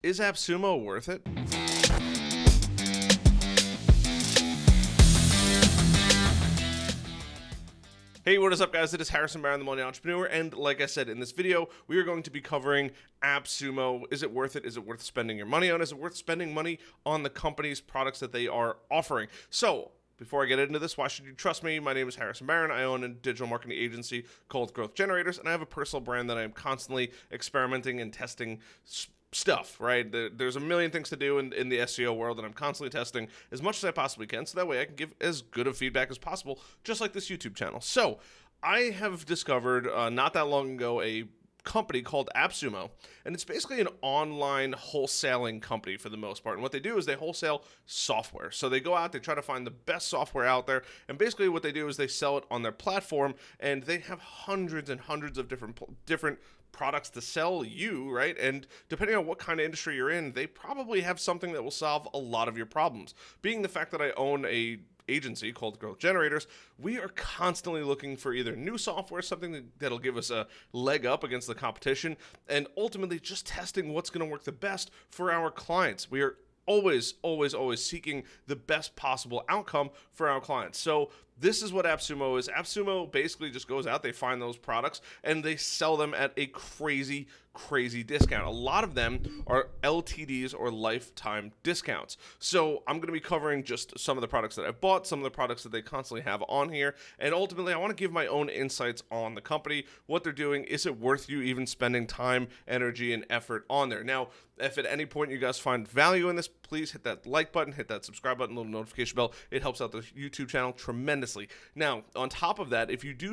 Is Appsumo worth it? Hey, what is up, guys? It is Harrison Barron, the Millennial Entrepreneur, and like I said in this video, we are going to be covering Appsumo. Is it worth it? Is it worth spending your money on? Is it worth spending money on the company's products that they are offering? So, before I get into this, why should you trust me? My name is Harrison Barron. I own a digital marketing agency called Growth Generators, and I have a personal brand that I am constantly experimenting and testing stuff, right? There's a million things to do in the SEO world, and I'm constantly testing as much as I possibly can, so that way I can give as good of feedback as possible, just like this YouTube channel. So I have discovered not that long ago a company called Appsumo, and it's basically an online wholesaling company for the most part. And what they do is they wholesale software. So they go out, they try to find the best software out there, and basically what they do is they sell it on their platform, and they have hundreds and hundreds of different products to sell you, right? And depending on what kind of industry you're in, they probably have something that will solve a lot of your problems. Being the fact that I own a agency called Growth Generators, we are constantly looking for either new software, something that'll give us a leg up against the competition, and ultimately just testing what's going to work the best for our clients. We are always seeking the best possible outcome for our clients. So this is what Appsumo is. Appsumo basically just goes out, they find those products, and they sell them at a crazy discount. A lot of them are LTDs or lifetime discounts. So I'm going to be covering just some of the products that I've bought, some of the products that they constantly have on here, and ultimately I want to give my own insights on the company, what they're doing. Is it worth you even spending time, energy, and effort on there? Now, if at any point you guys find value in this, please hit that like button, hit that subscribe button, little notification bell. It helps out the YouTube channel tremendously. Now, on top of that, if you go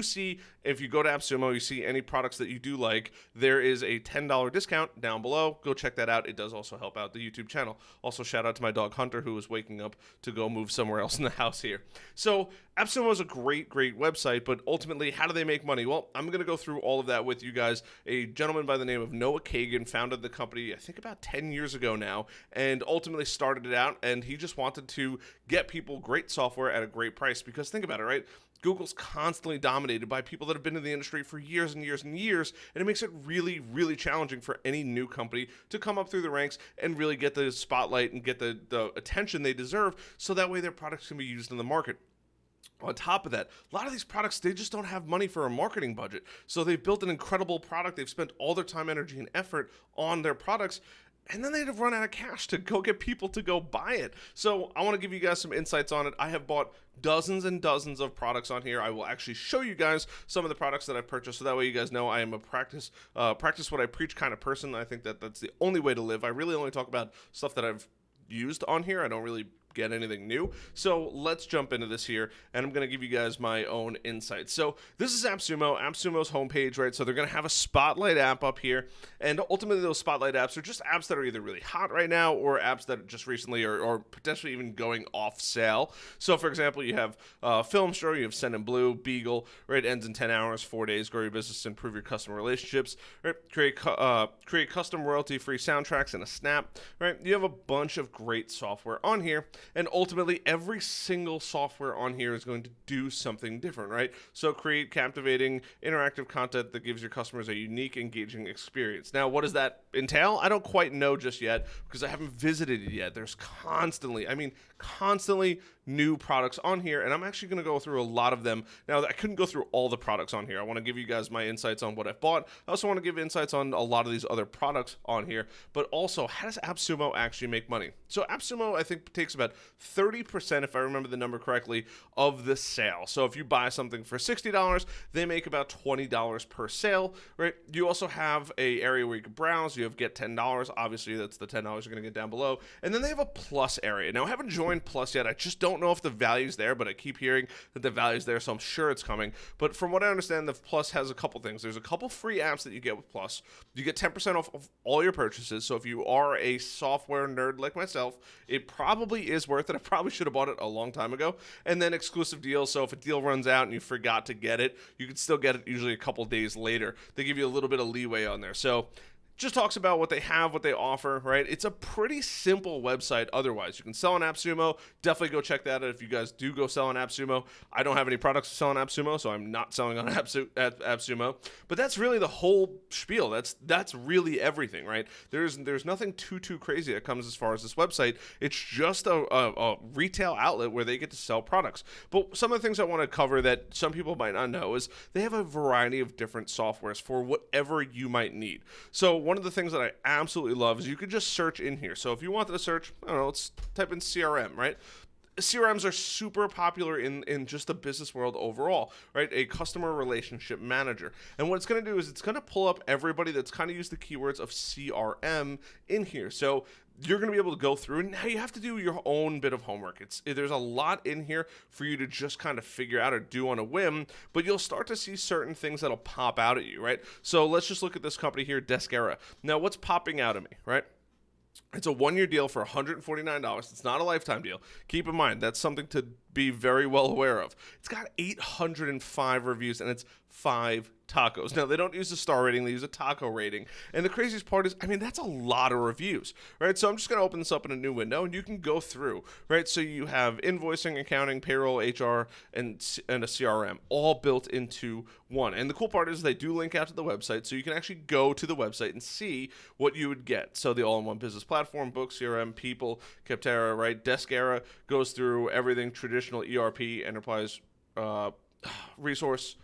to Appsumo, you see any products that you do like, there is a $10 discount down below. Go check that out. It does also help out the YouTube channel. Also, shout out to my dog Hunter, who is waking up to go move somewhere else in the house here. So Appsumo is a great website, but ultimately, how do they make money? Well, I'm going to go through all of that with you guys. A gentleman by the name of Noah Kagan founded the company, I think about 10 years ago now, and ultimately started it out, and he just wanted to get people great software at a great price. Because think about it, right? Google's constantly dominated by people that have been in the industry for years and years and years, and it makes it really challenging for any new company to come up through the ranks and really get the spotlight and get the attention they deserve, so that way their products can be used in the market. On top of that, a lot of these products, they just don't have money for a marketing budget. So they've built an incredible product. They've spent all their time, energy, and effort on their products, and then they'd have run out of cash to go get people to go buy it. So I want to give you guys some insights on it. I have bought dozens and dozens of products on here. I will actually show you guys some of the products that I've purchased, so that way you guys know I am a practice what I preach kind of person. I think that that's the only way to live. I really only talk about stuff that I've used on here. I don't really get anything new. So let's jump into this here, and I'm going to give you guys my own insights. So this is Appsumo's homepage, right? So they're going to have a Spotlight app up here, and ultimately those Spotlight apps are just apps that are either really hot right now or apps that just recently or potentially even going off sale. So for example, you have Filmstro, you have Send in Blue, Beagle, right? Ends in 10 hours, 4 days, grow your business, improve your customer relationships, right? Create custom royalty-free soundtracks in a snap, right? You have a bunch of great software on here. And ultimately, every single software on here is going to do something different, right? So create captivating, interactive content that gives your customers a unique, engaging experience. Now, what does that entail? I don't quite know just yet, because I haven't visited it yet. There's constantly new products on here, and I'm actually going to go through a lot of them. Now, I couldn't go through all the products on here. I want to give you guys my insights on what I've bought. I also want to give insights on a lot of these other products on here, but also, how does Appsumo actually make money? So Appsumo, I think, takes about 30%, if I remember the number correctly, of the sale. So if you buy something for $60, they make about $20 per sale, right? You also have a area where you can browse. You have get $10. Obviously, that's the $10 you're going to get down below. And then they have a plus area. Now, I haven't joined plus yet. I just don't know if the value's there, but I keep hearing that the value's there, so I'm sure it's coming. But from what I understand, the plus has a couple things. There's a couple free apps that you get with plus. You get 10% off of all your purchases. So if you are a software nerd like myself, it probably is worth it. I probably should have bought it a long time ago. And then exclusive deals. So if a deal runs out and you forgot to get it, you can still get it usually a couple days later. They give you a little bit of leeway on there. So just talks about what they have, what they offer, right? It's a pretty simple website otherwise. You can sell on Appsumo. Definitely go check that out if you guys do go sell on Appsumo. I don't have any products to sell on Appsumo, so I'm not selling on Appsumo. But that's really the whole spiel. That's really everything, right? There's nothing too crazy that comes as far as this website. It's just a retail outlet where they get to sell products. But some of the things I want to cover that some people might not know is they have a variety of different softwares for whatever you might need. So one of the things that I absolutely love is you could just search in here. So if you wanted to search, I don't know, let's type in CRM, right? CRMs are super popular in just the business world overall, right? A customer relationship manager. And what it's going to do is it's going to pull up everybody that's kind of used the keywords of CRM in here. So you're going to be able to go through, and now you have to do your own bit of homework. There's a lot in here for you to just kind of figure out or do on a whim, but you'll start to see certain things that'll pop out at you, right? So let's just look at this company here, Deskera. Now, what's popping out at me, right? It's a one-year deal for $149. It's not a lifetime deal. Keep in mind, that's something to be very well aware of. It's got 805 reviews, and it's 5 tacos. Now, they don't use a star rating. They use a taco rating. And the craziest part is, I mean, that's a lot of reviews, right? So I'm just going to open this up in a new window, and you can go through, right? So you have invoicing, accounting, payroll, HR, and a CRM all built into one. And the cool part is they do link out to the website, so you can actually go to the website and see what you would get. So the all-in-one business platform, book, CRM, people, Capterra, right? Deskera goes through everything, traditional ERP, enterprise resource.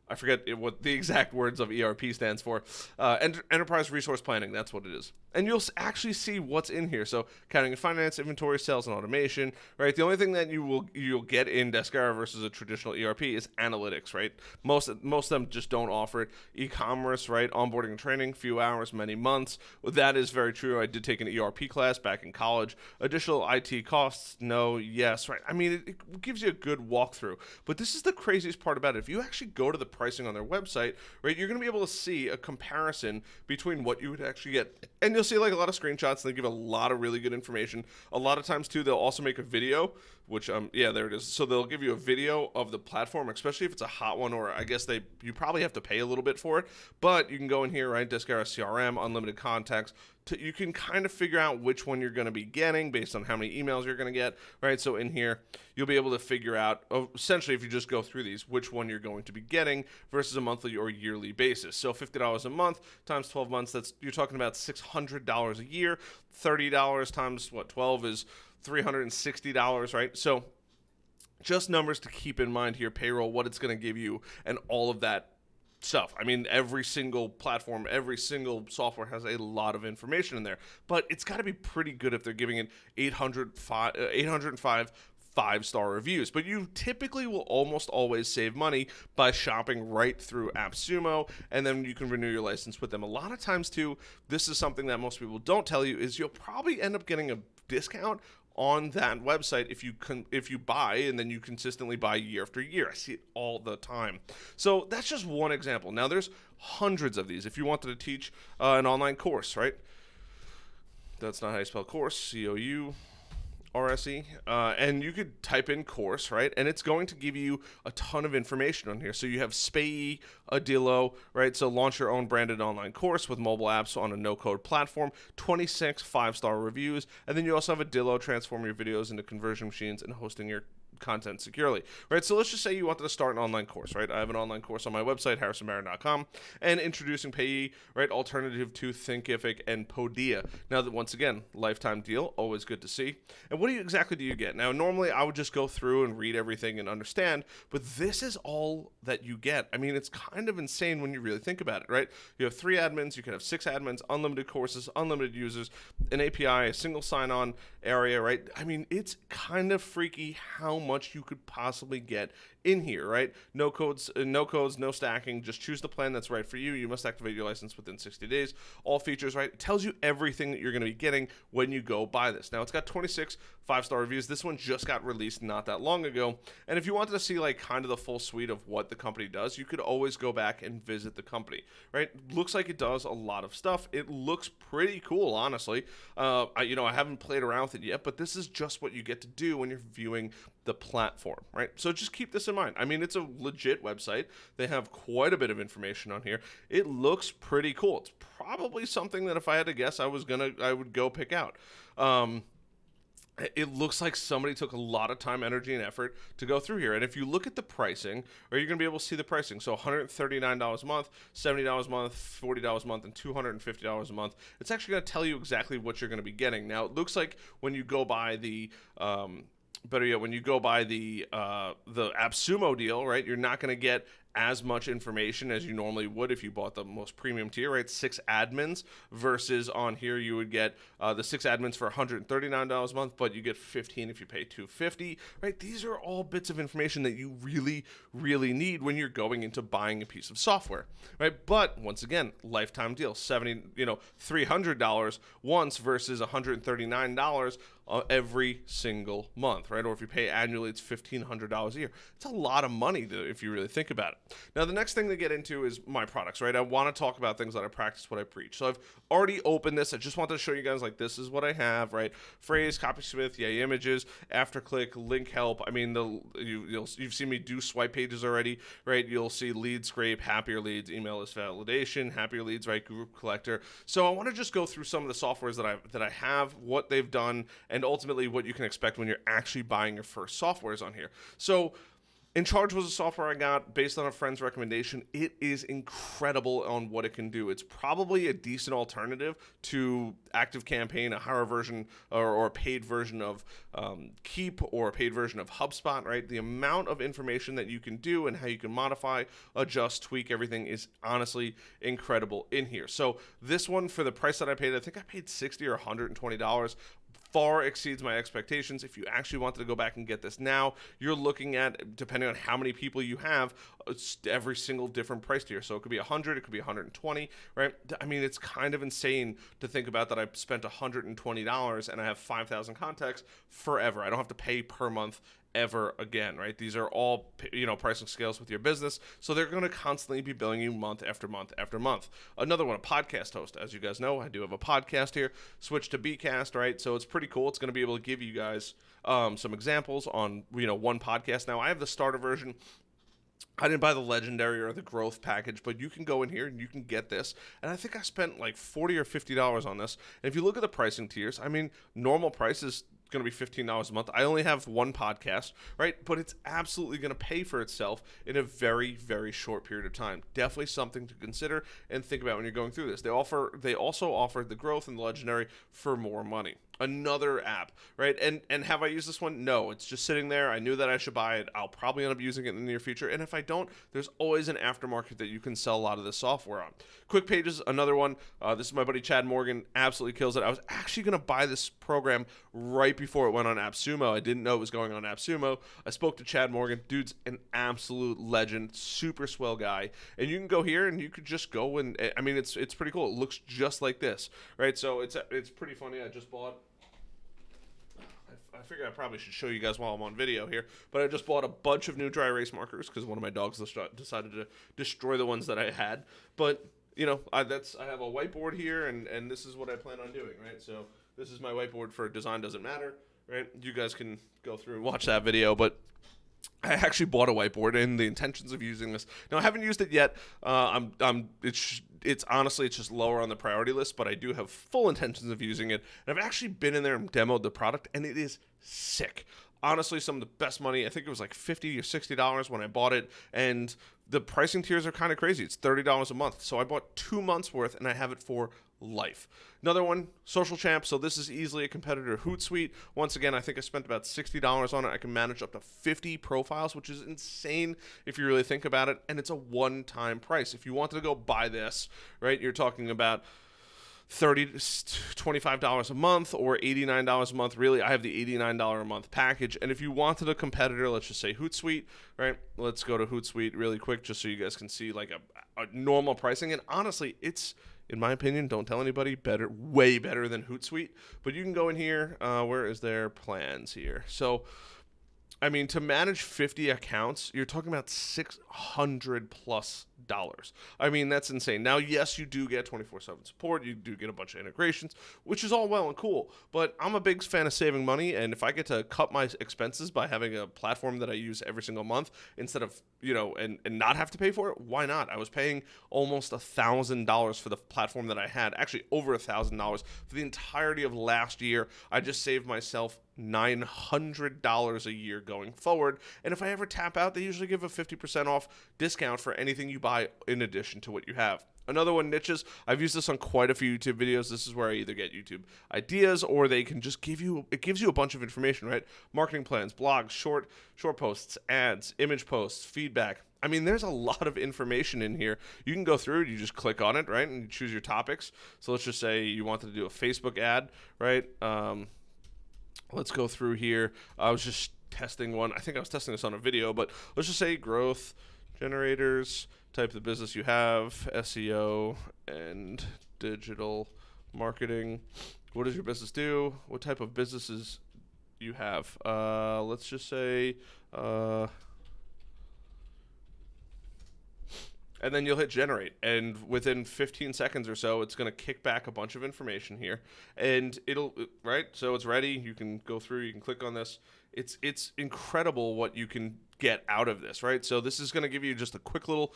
I forget what the exact words of ERP stands for. Enterprise resource planning, that's what it is. And you'll actually see what's in here. So accounting and finance, inventory, sales, and automation, right? The only thing that you'll get in Deskera versus a traditional ERP is analytics, right? Most of them just don't offer it. E-commerce, right? Onboarding and training, few hours, many months. Well, that is very true. I did take an ERP class back in college. Additional IT costs, no, yes, right? I mean, it gives you a good walkthrough. But this is the craziest part about it. If you actually go to the pricing on their website, right, you're going to be able to see a comparison between what you would actually get. And you'll see like a lot of screenshots. They give a lot of really good information. A lot of times too, they'll also make a video, which yeah, there it is. So they'll give you a video of the platform, especially if it's a hot one, or I guess you probably have to pay a little bit for it, but you can go in here, right? Deskera CRM, unlimited contacts. You can kind of figure out which one you're going to be getting based on how many emails you're going to get, right? So in here, you'll be able to figure out, essentially, if you just go through these, which one you're going to be getting versus a monthly or yearly basis. So $50 a month times 12 months, you're talking about $600 a year. $30 times, 12 is $360, right? So just numbers to keep in mind here, payroll, what it's going to give you, and all of that stuff. I mean, every single platform, every single software has a lot of information in there, but it's got to be pretty good if they're giving it 805 5-star reviews. But you typically will almost always save money by shopping right through Appsumo, and then you can renew your license with them. A lot of times too, this is something that most people don't tell you, is you'll probably end up getting a discount on that website if you buy, and then you consistently buy year after year. I see it all the time. So that's just one example. Now there's hundreds of these. If you wanted to teach an online course, right? That's not how you spell course, COURSE. And you could type in course, right? And it's going to give you a ton of information on here. So you have Spay, Adillo, right? So launch your own branded online course with mobile apps on a no-code platform, 26 5-star reviews. And then you also have Adillo, transform your videos into conversion machines and hosting your content securely, right? So let's just say you wanted to start an online course, right? I have an online course on my website, harrisonbarron.com, and introducing Payee, right? Alternative to Thinkific and Podia. Now that, once again, lifetime deal, always good to see. And what exactly do you get? Now, normally I would just go through and read everything and understand, but this is all that you get. I mean, it's kind of insane when you really think about it, right? You have 3 admins, you can have 6 admins, unlimited courses, unlimited users, an API, a single sign-on area, right? I mean, it's kind of freaky how much you could possibly get in here, right? No codes, no stacking. Just choose the plan that's right for you. You must activate your license within 60 days. All features, right? It tells you everything that you're going to be getting when you go buy this. Now, it's got 26 5-star reviews. This one just got released not that long ago. And if you wanted to see like kind of the full suite of what the company does, you could always go back and visit the company, right? Looks like it does a lot of stuff. It looks pretty cool, honestly. I haven't played around with it yet, but this is just what you get to do when you're viewing the platform, right? So just keep this in in mind. I mean, it's a legit website. They have quite a bit of information on here. It looks pretty cool. It's probably something that if I had to guess, I would go pick out. It looks like somebody took a lot of time, energy, and effort to go through here. And if you look at the pricing, or you're going to be able to see the pricing. So $139 a month, $70 a month, $40 a month, and $250 a month. It's actually going to tell you exactly what you're going to be getting. Now, it looks like when you go by the better yet, when you go by the Appsumo deal, right, you're not going to get as much information as you normally would if you bought the most premium tier, right? 6 admins versus on here you would get the 6 admins for $139 a month, but you get 15 if you pay $250, right? These are all bits of information that you really, really need when you're going into buying a piece of software, right? But once again, lifetime deal, $300 once versus $139 every single month, right? Or if you pay annually, it's $1,500 a year. It's a lot of money if you really think about it. Now, the next thing to get into is my products, right? I want to talk about things that I practice, what I preach. So I've already opened this. I just wanted to show you guys, like, this is what I have, right? Phrase, Copysmith, Yay Images, AfterClick, Link Help. I mean, you've seen me do swipe pages already, right? You'll see Lead Scrape, Happier Leads, Email List Validation, Happier Leads, right? Group Collector. So I want to just go through some of the softwares that I have, what they've done, and ultimately what you can expect when you're actually buying your first softwares on here. So InCharge was a software I got based on a friend's recommendation. It is incredible on what it can do. It's probably a decent alternative to ActiveCampaign, a higher version or a paid version of Keep or a paid version of HubSpot, right? The amount of information that you can do and how you can modify, adjust, tweak everything is honestly incredible in here. So this one, for the price that I paid, I think I paid $60 or $120. Far exceeds my expectations. If you actually wanted to go back and get this now, you're looking at, depending on how many people you have, every single different price tier. So it could be 100, it could be 120, right? I mean, it's kind of insane to think about that I spent $120 and I have 5,000 contacts forever. I don't have to pay per month ever again, right? These are all, pricing scales with your business. So they're going to constantly be billing you month after month after month. Another one, a podcast host. As you guys know, I do have a podcast here. Switch to Bcast, right? So it's pretty cool. It's going to be able to give you guys some examples on, one podcast. Now, I have the starter version. I didn't buy the legendary or the growth package, but you can go in here and you can get this. And I think I spent like $40 or $50 on this. And if you look at the pricing tiers, I mean, normal price is going to be $15 a month. I only have one podcast, right? But it's absolutely going to pay for itself in a very, very short period of time. Definitely something to consider and think about when you're going through this. They also offer the growth and the legendary for more money. Another app, right? And have I used this one? No, it's just sitting there. I knew that I should buy it. I'll probably end up using it in the near future. And if I don't, there's always an aftermarket that you can sell a lot of this software on. Quick Pages, another one. This is my buddy Chad Morgan. Absolutely kills it. I was actually going to buy this program right before it went on Appsumo. I didn't know it was going on Appsumo. I spoke to Chad Morgan. Dude's an absolute legend, super swell guy. And you can go here and you could just go and, I mean, it's pretty cool. It looks just like this, right? So it's pretty funny. I just bought, I figure I probably should show you guys while I'm on video here, but I just bought a bunch of new dry erase markers because one of my dogs decided to destroy the ones that I had. But, I have a whiteboard here, and this is what I plan on doing, right? So this is my whiteboard for Design Doesn't Matter, right? You guys can go through and watch that video, but I actually bought a whiteboard in the intentions of using this. Now, I haven't used it yet. It's honestly, it's just lower on the priority list, but I do have full intentions of using it. And I've actually been in there and demoed the product, and it is sick. Honestly, some of the best money. I think it was like $50 or $60 when I bought it, and the pricing tiers are kind of crazy. It's $30 a month. So I bought 2 months worth, and I have it for life. Another one, Social Champ. So this is easily a competitor to Hootsuite. Once again, I think I spent about $60 on it. I can manage up to 50 profiles, which is insane if you really think about it. And it's a one-time price. If you wanted to go buy this, right, you're talking about $25 a month or $89 a month. Really, I have the $89 a month package. And if you wanted a competitor, let's just say Hootsuite, right? Let's go to Hootsuite really quick just so you guys can see like a normal pricing. And honestly, it's, in my opinion, don't tell anybody, way better than Hootsuite. But you can go in here. Where is their plans here? So, I mean, to manage 50 accounts, you're talking about $600 plus I mean, that's insane. Now, yes, you do get 24/7 support. You do get a bunch of integrations, which is all well and cool. But I'm a big fan of saving money, and if I get to cut my expenses by having a platform that I use every single month instead of, and not have to pay for it, why not? I was paying almost $1,000 for the platform that I had, actually over $1,000 for the entirety of last year. I just saved myself $900 a year going forward. And if I ever tap out, they usually give a 50% off discount for anything you buy in addition to what you have. Another one, niches. I've used this on quite a few YouTube videos. This is where I either get YouTube ideas or they can just gives you a bunch of information, right? Marketing plans, blogs, short posts, ads, image posts, feedback. I mean, there's a lot of information in here. You can go through it. You just click on it, right? And you choose your topics. So let's just say you wanted to do a Facebook ad, right? Let's go through here. I was just testing one. I think I was testing this on a video, but let's just say growth generators, type of the business you have, SEO, and digital marketing. What does your business do? What type of businesses you have? Let's just say... and then you'll hit generate, and within 15 seconds or so, it's going to kick back a bunch of information here, and right? So it's ready. You can go through, you can click on this. It's incredible what you can get out of this, right? So this is going to give you just a quick little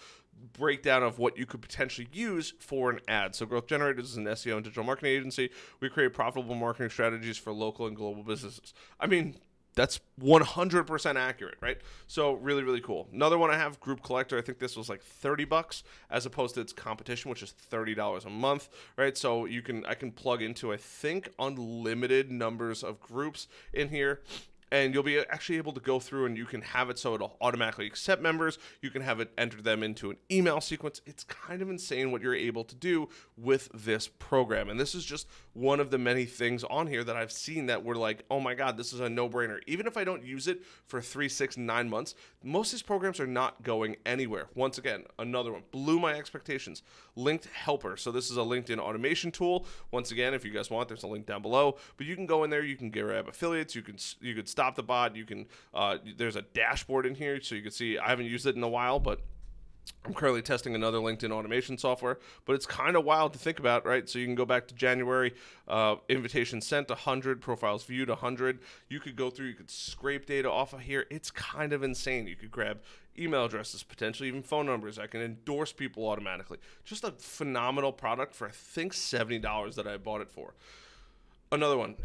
breakdown of what you could potentially use for an ad. So Growth Generators is an SEO and digital marketing agency. We create profitable marketing strategies for local and global businesses. I mean, that's 100% accurate, right? So really, really cool. Another one I have, Group Collector. I think this was like $30 as opposed to its competition, which is $30 a month, right? So I can plug into, I think, unlimited numbers of groups in here. And you'll be actually able to go through and you can have it so it'll automatically accept members. You can have it enter them into an email sequence. It's kind of insane what you're able to do with this program. And this is just one of the many things on here that I've seen that were like, oh my God, this is a no-brainer. Even if I don't use it for 3, 6, 9 months, most of these programs are not going anywhere. Once again, another one blew my expectations. Linked Helper. So this is a LinkedIn automation tool. Once again, if you guys want, there's a link down below. But you can go in there, you can grab affiliates, you could stop the bot. You can there's a dashboard in here, so you can see. I haven't used it in a while, but I'm currently testing another LinkedIn automation software. But it's kind of wild to think about, right? So you can go back to January, invitations sent 100, profiles viewed 100. You could go through, you could scrape data off of here. It's kind of insane. You could grab email addresses, potentially even phone numbers. I can endorse people automatically. Just a phenomenal product for I think $70 that I bought it for. Another one,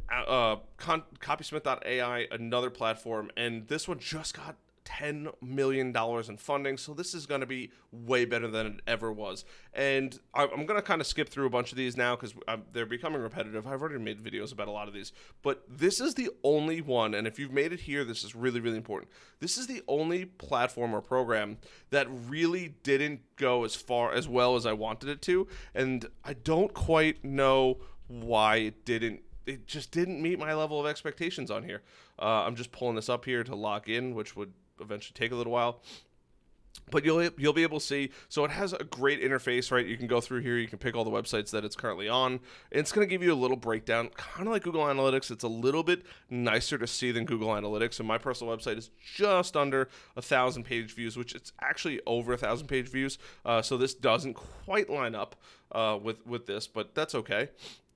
Copysmith.ai, another platform, and this one just got $10 million in funding, so this is going to be way better than it ever was. And I'm going to kind of skip through a bunch of these now because they're becoming repetitive. I've already made videos about a lot of these, but this is the only one, and if you've made it here, this is really, really important. This is the only platform or program that really didn't go as well as I wanted it to, and I don't quite know why it didn't. It just didn't meet my level of expectations on here. I'm just pulling this up here to lock in, which would eventually take a little while. But you'll be able to see. So it has a great interface, right? You can go through here. You can pick all the websites that it's currently on. And it's going to give you a little breakdown, kind of like Google Analytics. It's a little bit nicer to see than Google Analytics. And my personal website is just under 1,000 page views, which it's actually over 1,000 page views. So this doesn't quite line up with this, but that's okay.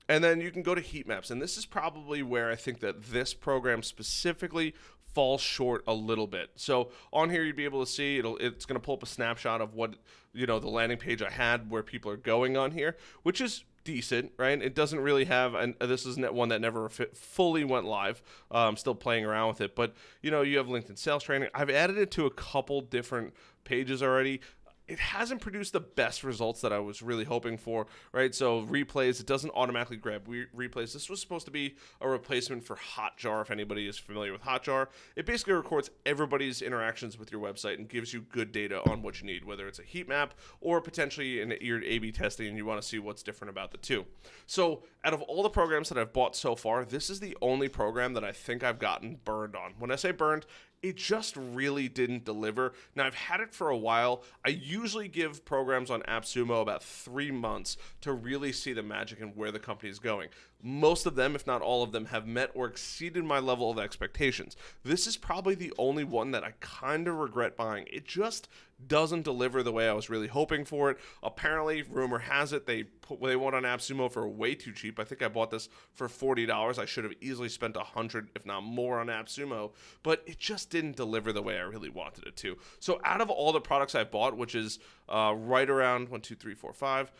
And then you can go to heat maps, and this is probably where I think that this program specifically falls short a little bit. So on here, you'd be able to see it's going to pull up a snapshot of what the landing page I had where people are going on here, which is decent, right? It doesn't really have, and this is one that never fully went live. I'm still playing around with it, but you have LinkedIn sales training. I've added it to a couple different pages already. It hasn't produced the best results that I was really hoping for, right? So replays, it doesn't automatically grab replays. This was supposed to be a replacement for Hotjar, if anybody is familiar with Hotjar. It basically records everybody's interactions with your website and gives you good data on what you need, whether it's a heat map or potentially you're A/B testing and you want to see what's different about the two. So out of all the programs that I've bought so far, this is the only program that I think I've gotten burned on. When I say burned, it just really didn't deliver. Now, I've had it for a while. I usually give programs on Appsumo about 3 months to really see the magic and where the company is going. Most of them, if not all of them, have met or exceeded my level of expectations. This is probably the only one that I kind of regret buying. It just doesn't deliver the way I was really hoping for it. Apparently, rumor has it, they went on Appsumo for way too cheap. I think I bought this for $40. I should have easily spent $100, if not more, on Appsumo, but it just didn't deliver the way I really wanted it to. So out of all the products I bought, which is right around 1, 2, 3, 4, 5,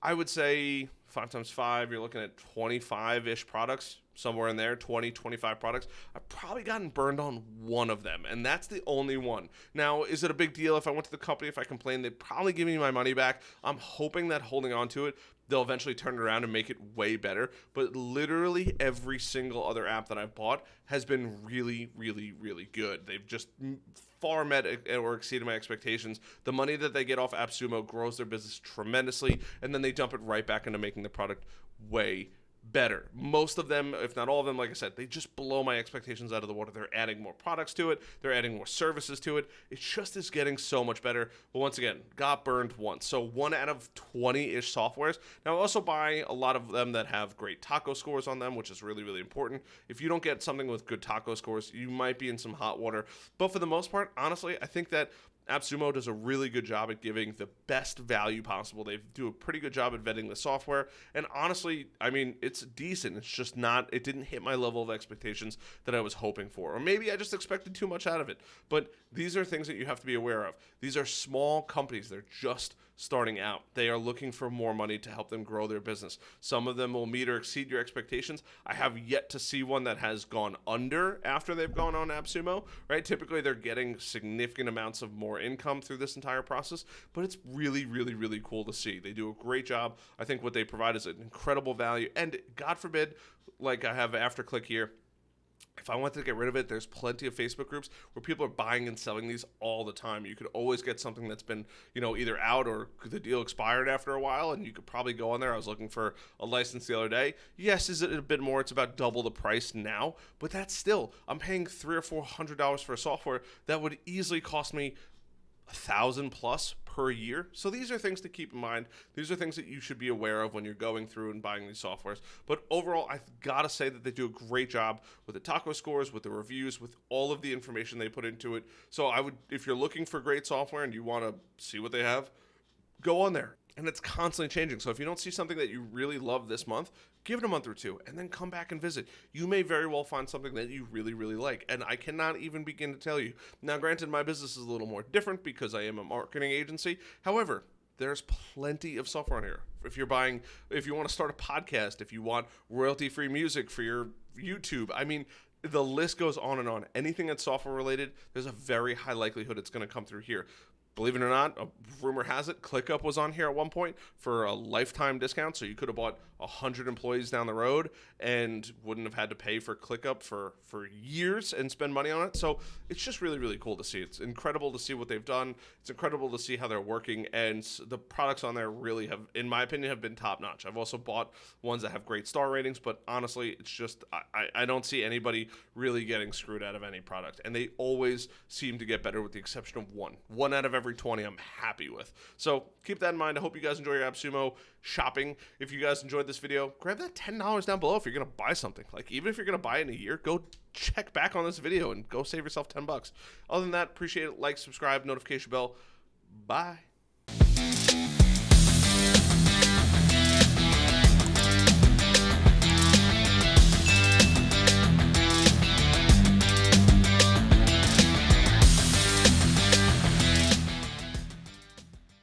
I would say 5 times 5, you're looking at 25-ish products, somewhere in there, 20, 25 products. I've probably gotten burned on one of them, and that's the only one. Now, is it a big deal if I went to the company, if I complained, they'd probably give me my money back. I'm hoping that holding on to it, they'll eventually turn it around and make it way better. But literally every single other app that I've bought has been really, really, really good. They've just far met or exceeded my expectations. The money that they get off Appsumo grows their business tremendously, and then they dump it right back into making the product way better. Most of them, if not all of them, like I said, they just blow my expectations out of the water. They're adding more products to it. They're adding more services to it. It just is getting so much better. But once again, got burned once. So 1 out of 20-ish softwares. Now, I also buy a lot of them that have great taco scores on them, which is really, really important. If you don't get something with good taco scores, you might be in some hot water. But for the most part, honestly, I think that Appsumo does a really good job at giving the best value possible. They do a pretty good job at vetting the software. And honestly, I mean, it's decent. It's just not, it didn't hit my level of expectations that I was hoping for. Or maybe I just expected too much out of it. But these are things that you have to be aware of. These are small companies. They're just starting out. They are looking for more money to help them grow their business. Some of them will meet or exceed your expectations. I have yet to see one that has gone under after they've gone on Appsumo, right? Typically, they're getting significant amounts of more income through this entire process, but it's really, really, really cool to see. They do a great job. I think what they provide is an incredible value, and God forbid, like I have AfterClick here, if I wanted to get rid of it, there's plenty of Facebook groups where people are buying and selling these all the time. You could always get something that's been, either out or the deal expired after a while, and you could probably go on there. I was looking for a license the other day. Yes, is it a bit more? It's about double the price now, but that's still, I'm paying $300 or $400 for a software that would easily cost me $1,000 plus per year. So these are things to keep in mind. These are things that you should be aware of when you're going through and buying these softwares. But overall, I've got to say that they do a great job with the taco scores, with the reviews, with all of the information they put into it. So I would, if you're looking for great software and you want to see what they have, go on there. And it's constantly changing. So if you don't see something that you really love this month, give it a month or two and then come back and visit. You may very well find something that you really, really like. And I cannot even begin to tell you. Now, granted, my business is a little more different because I am a marketing agency. However, there's plenty of software on here. If you want to start a podcast, if you want royalty-free music for your YouTube, I mean, the list goes on and on. Anything that's software related, there's a very high likelihood it's going to come through here. Believe it or not, a rumor has it, ClickUp was on here at one point for a lifetime discount. So you could have bought 100 employees down the road and wouldn't have had to pay for ClickUp for years and spend money on it. So it's just really, really cool to see. It's incredible to see what they've done. It's incredible to see how they're working. And the products on there really have, in my opinion, have been top notch. I've also bought ones that have great star ratings, but honestly, it's just, I don't see anybody really getting screwed out of any product. And they always seem to get better with the exception of one. 1 out of every 20 I'm happy with. So keep that in mind. I hope you guys enjoy your Appsumo shopping. If you guys enjoyed this video, grab that $10 down below if you're going to buy something. Like, even if you're going to buy it in a year, go check back on this video and go save yourself $10. Other than that, appreciate it. Like, subscribe, notification bell. Bye.